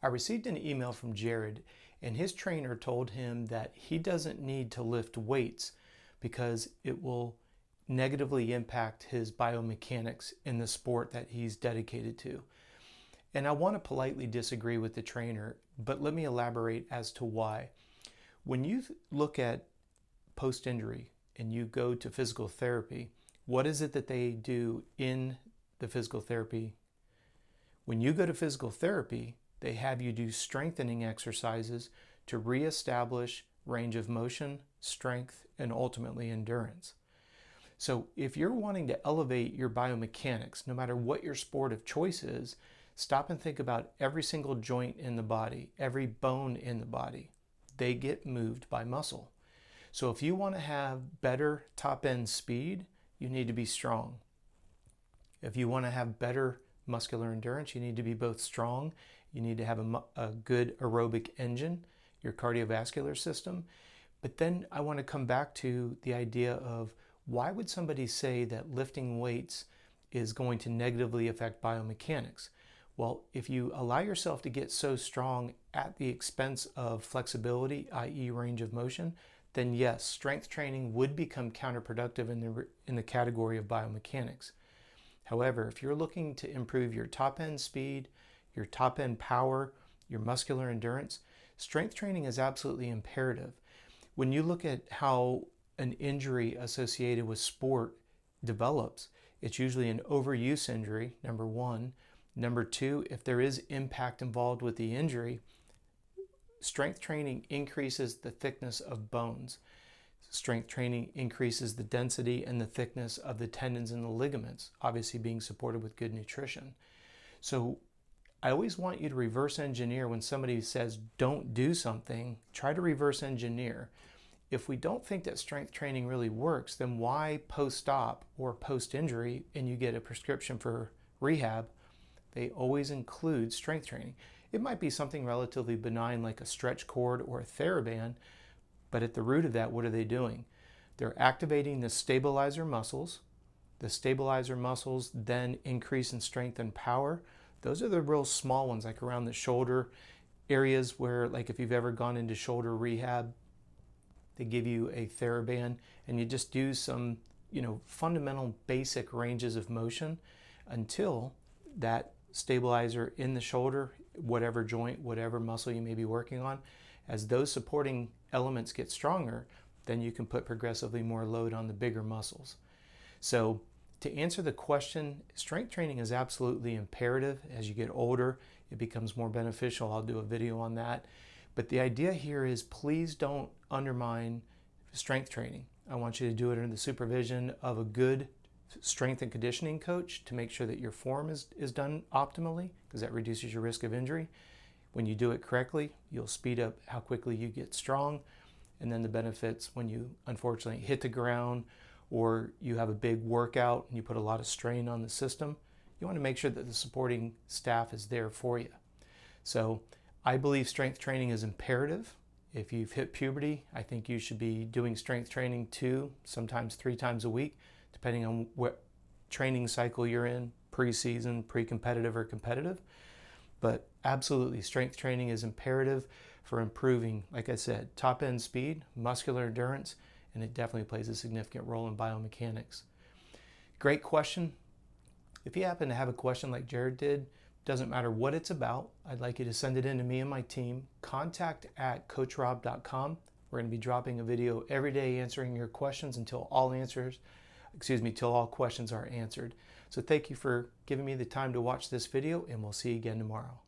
I received an email from Jared, and his trainer told him that he doesn't need to lift weights because it will negatively impact his biomechanics in the sport that he's dedicated to. And I want to politely disagree with the trainer, but let me elaborate as to why. When you look at post-injury and you go to physical therapy, what is it that they do in the physical therapy? When you go to physical therapy, they have you do strengthening exercises to reestablish range of motion, strength, and ultimately endurance. So if you're wanting to elevate your biomechanics, no matter what your sport of choice is, stop and think about every single joint in the body, every bone in the body. They get moved by muscle. So if you want to have better top end speed, you need to be strong. If you want to have better muscular endurance, you need to be both strong, you need to have a good aerobic engine, your cardiovascular system. But then I want to come back to the idea of why would somebody say that lifting weights is going to negatively affect biomechanics? Well, if you allow yourself to get so strong at the expense of flexibility, i.e. range of motion, then yes, strength training would become counterproductive in the category of biomechanics. However, if you're looking to improve your top end speed, your top end power, your muscular endurance, strength training is absolutely imperative. When you look at how an injury associated with sport develops, it's usually an overuse injury, number one. Number two, if there is impact involved with the injury, strength training increases the thickness of bones. Strength training increases the density and the thickness of the tendons and the ligaments, obviously being supported with good nutrition. So I always want you to reverse engineer when somebody says don't do something, try to reverse engineer. If we don't think that strength training really works, then why post-op or post-injury and you get a prescription for rehab, they always include strength training. It might be something relatively benign like a stretch cord or a TheraBand, but at the root of that, what are they doing? They're activating the stabilizer muscles. The stabilizer muscles then increase in strength and power. Those are the real small ones, like around the shoulder, areas where, like if you've ever gone into shoulder rehab, they give you a TheraBand and you just do some, fundamental basic ranges of motion until that stabilizer in the shoulder, whatever joint, whatever muscle you may be working on, as those supporting elements get stronger, then you can put progressively more load on the bigger muscles. So to answer the question, strength training is absolutely imperative. As you get older, it becomes more beneficial. I'll do a video on that. But the idea here is please don't undermine strength training. I want you to do it under the supervision of a good strength and conditioning coach to make sure that your form is done optimally, because that reduces your risk of injury. When you do it correctly, you'll speed up how quickly you get strong, and then the benefits when you unfortunately hit the ground or you have a big workout and you put a lot of strain on the system, you want to make sure that the supporting staff is there for you. So I believe strength training is imperative. If you've hit puberty, I think you should be doing strength training 2, sometimes 3 times a week, depending on what training cycle you're in, pre-season, pre-competitive, or competitive. But absolutely, strength training is imperative for improving, like I said, top end speed, muscular endurance, and it definitely plays a significant role in biomechanics. Great question. If you happen to have a question like Jared did, doesn't matter what it's about, I'd like you to send it in to me and my team. contact@coachrobb.com. We're going to be dropping a video every day answering your questions until all questions are answered. So thank you for giving me the time to watch this video, and we'll see you again tomorrow.